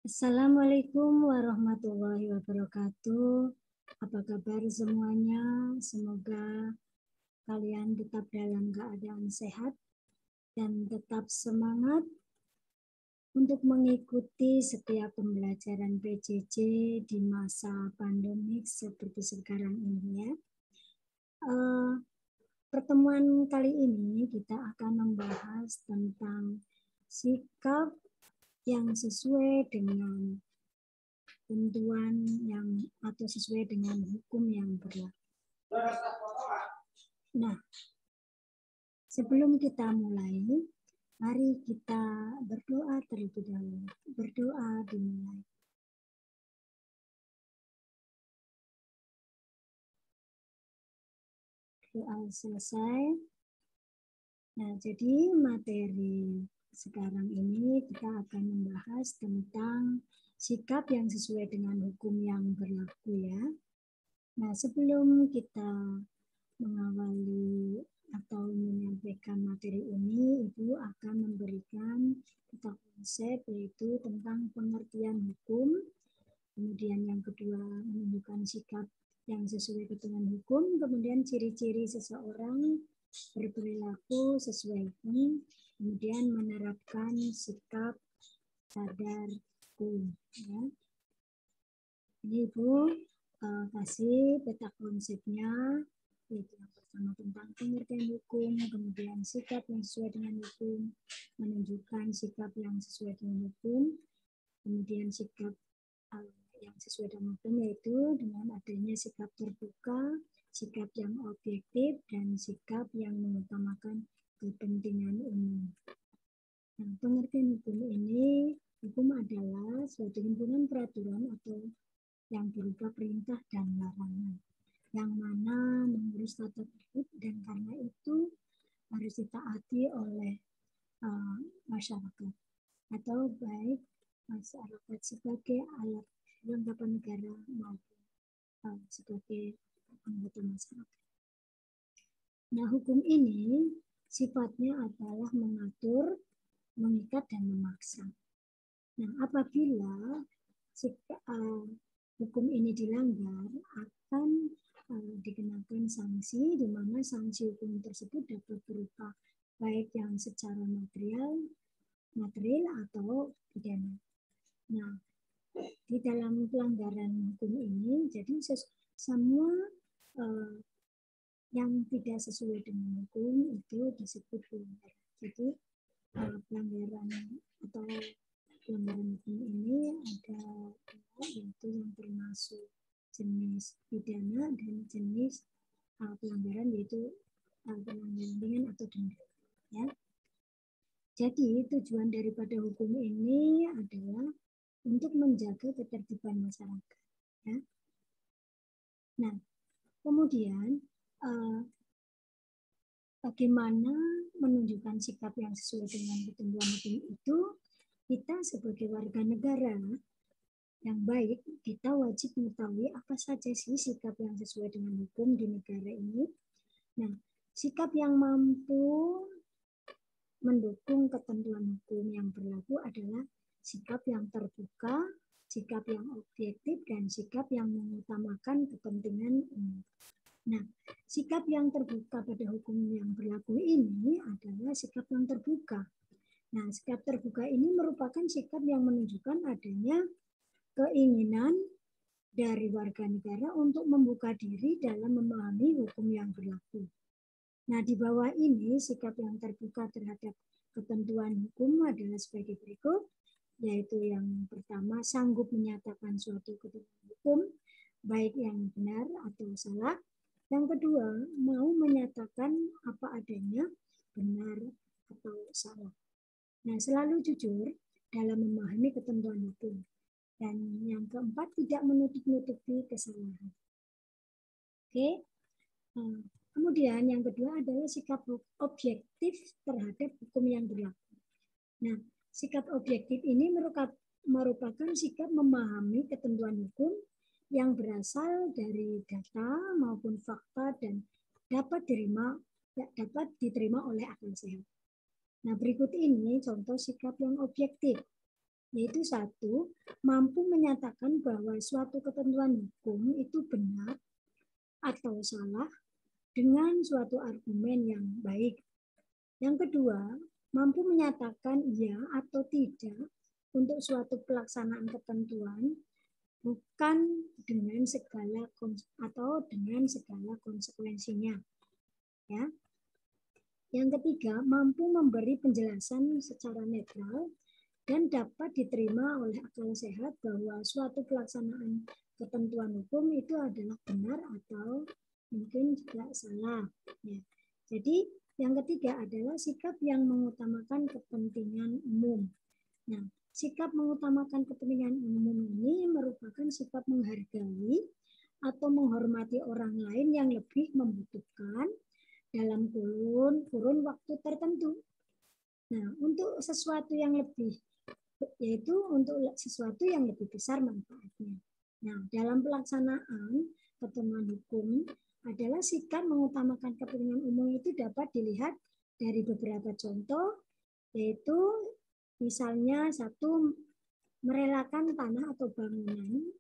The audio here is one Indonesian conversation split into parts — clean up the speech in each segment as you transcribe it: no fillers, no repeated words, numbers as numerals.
Assalamualaikum warahmatullahi wabarakatuh. Apa kabar semuanya? Semoga kalian tetap dalam keadaan sehat dan tetap semangat untuk mengikuti setiap pembelajaran PJJ di masa pandemik seperti sekarang ini ya. Pertemuan kali ini kita akan membahas tentang sikap yang sesuai dengan ketentuan yang atau sesuai dengan hukum yang berlaku. Nah, sebelum kita mulai, mari kita berdoa terlebih dahulu. Berdoa dimulai. Doa selesai. Nah, jadi materi sekarang ini kita akan membahas tentang sikap yang sesuai dengan hukum yang berlaku ya. Nah, sebelum kita mengawali atau menyampaikan materi ini, Ibu akan memberikan kita konsep yaitu tentang pengertian hukum. Kemudian yang kedua menunjukkan sikap yang sesuai dengan hukum. Kemudian ciri-ciri seseorang berperilaku sesuai hukum. Kemudian menerapkan sikap sadar hukum. Ya. Ini Ibu kasih peta konsepnya, yaitu yang pertama tentang pengertian hukum, kemudian sikap yang sesuai dengan hukum, menunjukkan sikap yang sesuai dengan hukum, kemudian sikap yang sesuai dengan hukum yaitu dengan adanya sikap terbuka, sikap yang objektif, dan sikap yang mengutamakan kepentingan umum. Nah, pengertian hukum ini, hukum adalah suatu himpunan peraturan atau yang berupa perintah dan larangan, yang mana mengurus tata tertib dan karena itu harus ditaati oleh masyarakat atau baik masyarakat sebagai alat kelengkapan negara maupun sebagai anggota masyarakat. Nah, hukum ini sifatnya adalah mengatur, mengikat, dan memaksa. Nah, apabila hukum ini dilanggar akan dikenakan sanksi, di mana sanksi hukum tersebut dapat berupa baik yang secara material atau pidana. Nah, di dalam pelanggaran hukum ini, jadi semua yang tidak sesuai dengan hukum itu disebut pelanggaran. Jadi pelanggaran atau pelanggaran hukum ini ada yaitu yang termasuk jenis pidana dan jenis pelanggaran yaitu pelanggaran ringan atau denda. Ya. Jadi tujuan daripada hukum ini adalah untuk menjaga ketertiban masyarakat. Ya. Nah, kemudian bagaimana menunjukkan sikap yang sesuai dengan ketentuan hukum itu? Kita sebagai warga negara yang baik, kita wajib mengetahui apa saja sih sikap yang sesuai dengan hukum di negara ini. Nah, sikap yang mampu mendukung ketentuan hukum yang berlaku adalah sikap yang terbuka, sikap yang objektif, dan sikap yang mengutamakan kepentingan umum. Nah, sikap yang terbuka pada hukum yang berlaku ini adalah sikap yang terbuka. Nah, sikap terbuka ini merupakan sikap yang menunjukkan adanya keinginan dari warga negara untuk membuka diri dalam memahami hukum yang berlaku. Nah, di bawah ini sikap yang terbuka terhadap ketentuan hukum adalah sebagai berikut, yaitu yang pertama sanggup menyatakan suatu ketentuan hukum, baik yang benar atau salah. Yang kedua, mau menyatakan apa adanya, benar atau salah. Nah, selalu jujur dalam memahami ketentuan hukum. Dan yang keempat, tidak menutup-nutupi kesalahan. Oke. Kemudian yang kedua adalah sikap objektif terhadap hukum yang berlaku. Nah, sikap objektif ini merupakan sikap memahami ketentuan hukum yang berasal dari data maupun fakta dan dapat diterima oleh akal sehat. Nah, berikut ini contoh sikap yang objektif. yaitu satu, mampu menyatakan bahwa suatu ketentuan hukum itu benar atau salah dengan suatu argumen yang baik. Yang kedua, mampu menyatakan iya atau tidak untuk suatu pelaksanaan ketentuan bukan dengan segala konsekuensinya. Ya. Yang ketiga, mampu memberi penjelasan secara netral dan dapat diterima oleh akal sehat bahwa suatu pelaksanaan ketentuan hukum itu adalah benar atau mungkin juga salah. Ya. Jadi yang ketiga adalah sikap yang mengutamakan kepentingan umum. Nah, sikap mengutamakan kepentingan umum ini merupakan sikap menghargai atau menghormati orang lain yang lebih membutuhkan dalam kurun waktu tertentu. Nah, untuk sesuatu yang lebih, yaitu untuk sesuatu yang lebih besar manfaatnya. Nah, dalam pelaksanaan ketentuan hukum adalah sikap mengutamakan kepentingan umum itu dapat dilihat dari beberapa contoh, yaitu misalnya satu, merelakan tanah atau bangunan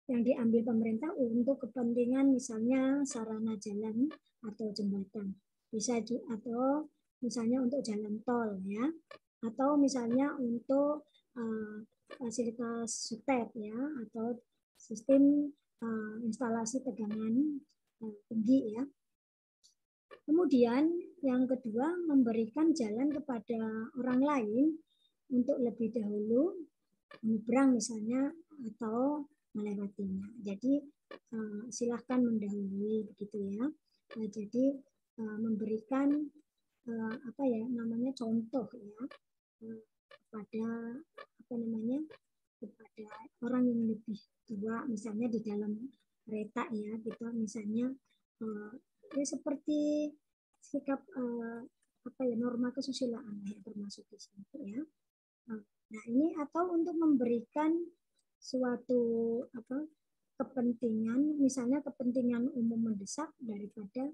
yang diambil pemerintah untuk kepentingan misalnya sarana jalan atau jembatan. Bisa atau misalnya untuk jalan tol ya, atau misalnya untuk fasilitas sutet ya, atau sistem instalasi tegangan tinggi ya. Kemudian yang kedua, memberikan jalan kepada orang lain untuk lebih dahulu menyeberang misalnya atau melewatinya. Jadi silahkan mendahului begitu ya. Nah, jadi memberikan apa ya namanya contoh ya kepada apa namanya kepada orang yang lebih tua misalnya di dalam kereta ya, kita misalnya ya seperti sikap apa ya norma kesusilaan ya termasuk di situ ya. Nah, ini atau untuk memberikan suatu apa kepentingan, misalnya kepentingan umum mendesak daripada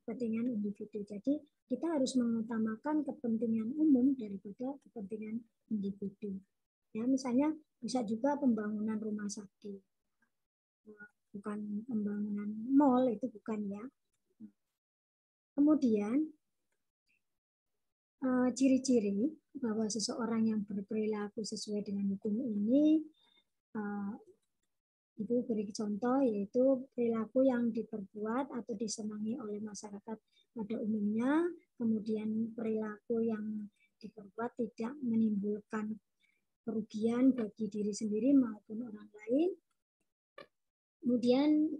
kepentingan individu. Jadi kita harus mengutamakan kepentingan umum daripada kepentingan individu. Ya, misalnya bisa juga pembangunan rumah sakit, bukan pembangunan mall, itu bukan ya. Kemudian ciri-ciri bahwa seseorang yang berperilaku sesuai dengan hukum ini itu beri contoh, yaitu perilaku yang diperbuat atau disenangi oleh masyarakat pada umumnya, kemudian perilaku yang diperbuat tidak menimbulkan kerugian bagi diri sendiri maupun orang lain, kemudian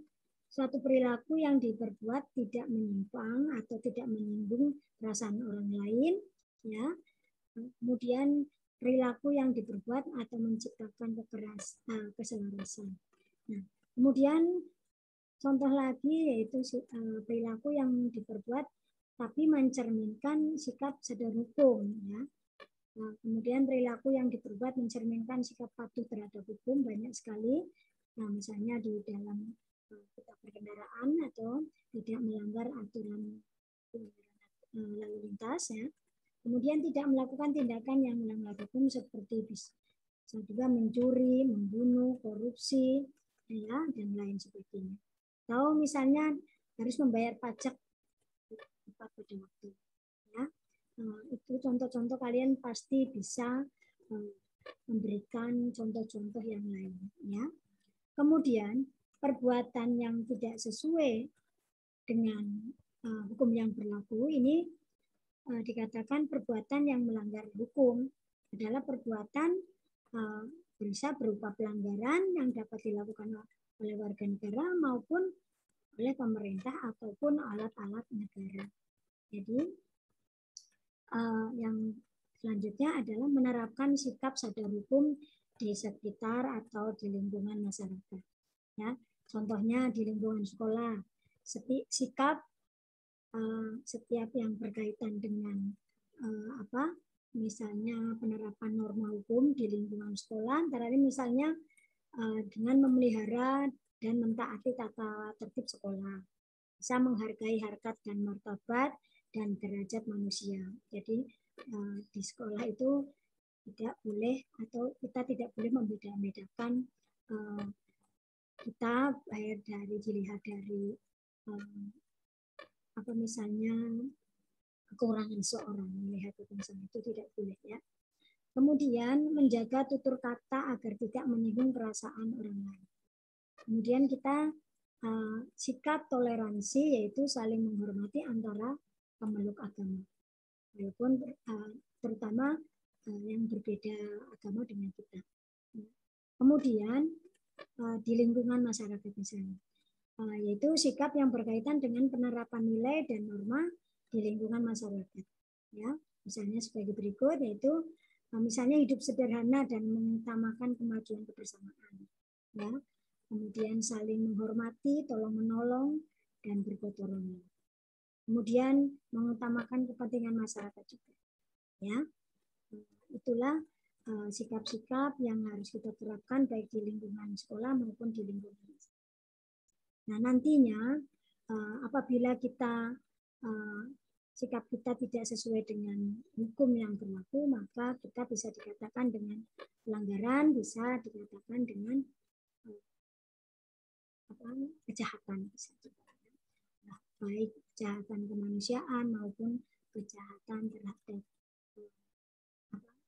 suatu perilaku yang diperbuat tidak menyimpang atau tidak menyinggung perasaan orang lain, ya. Kemudian perilaku yang diperbuat atau menciptakan keselarasan. Nah, kemudian contoh lagi yaitu perilaku yang diperbuat tapi mencerminkan sikap sadar hukum, ya. Nah, kemudian perilaku yang diperbuat mencerminkan sikap patuh terhadap hukum banyak sekali. Nah, misalnya di dalam kita berkendaraan atau tidak melanggar aturan lalu lintas ya. Kemudian tidak melakukan tindakan yang melanggar hukum seperti bisa juga mencuri, membunuh, korupsi, ya, dan lain sebagainya. Atau misalnya harus membayar pajak tepat pada waktu. Ya. Itu contoh-contoh, kalian pasti bisa memberikan contoh-contoh yang lain. Ya. Kemudian perbuatan yang tidak sesuai dengan hukum yang berlaku ini dikatakan perbuatan yang melanggar hukum, adalah perbuatan bisa berupa pelanggaran yang dapat dilakukan oleh warga negara maupun oleh pemerintah ataupun alat-alat negara. Jadi yang selanjutnya adalah menerapkan sikap sadar hukum di sekitar atau di lingkungan masyarakat. Ya, contohnya di lingkungan sekolah, sikap setiap yang berkaitan dengan misalnya penerapan norma hukum di lingkungan sekolah, antara lain misalnya dengan memelihara dan mentaati tata tertib sekolah, bisa menghargai harkat dan martabat dan derajat manusia. Jadi di sekolah itu tidak boleh atau kita tidak boleh membeda-bedakan kita dilihat dari apa misalnya kekurangan seorang, melihat kekurangan itu tidak boleh ya. Kemudian menjaga tutur kata agar tidak menyinggung perasaan orang lain. Kemudian kita sikap toleransi yaitu saling menghormati antara pemeluk agama, walaupun terutama yang berbeda agama dengan kita. Kemudian di lingkungan masyarakat misalnya, yaitu sikap yang berkaitan dengan penerapan nilai dan norma di lingkungan masyarakat. Ya, misalnya sebagai berikut, yaitu misalnya hidup sederhana dan mengutamakan kemajuan kebersamaan. Ya, kemudian saling menghormati, tolong menolong, dan bergotong royong. Kemudian mengutamakan kepentingan masyarakat juga. Ya, itulah sikap-sikap yang harus kita terapkan baik di lingkungan sekolah maupun di lingkungan. Nah, nantinya apabila kita sikap kita tidak sesuai dengan hukum yang berlaku, maka kita bisa dikatakan dengan pelanggaran, bisa dikatakan dengan kejahatan. Nah, baik kejahatan kemanusiaan maupun kejahatan terhadap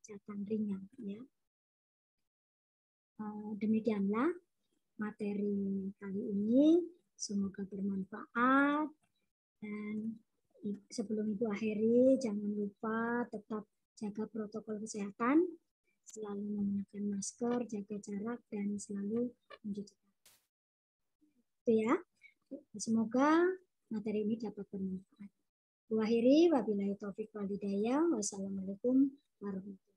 kejahatan ringan. Ya. Demikianlah materi kali ini, semoga bermanfaat. Dan sebelum Ibu akhiri, jangan lupa tetap jaga protokol kesehatan, selalu menggunakan masker, jaga jarak, dan selalu mencuci tangan. Itu ya. Semoga materi ini dapat bermanfaat. Ibu akhiri, wabillahi taufiq wal hidayah. Wassalamualaikum warahmatullahi wabarakatuh.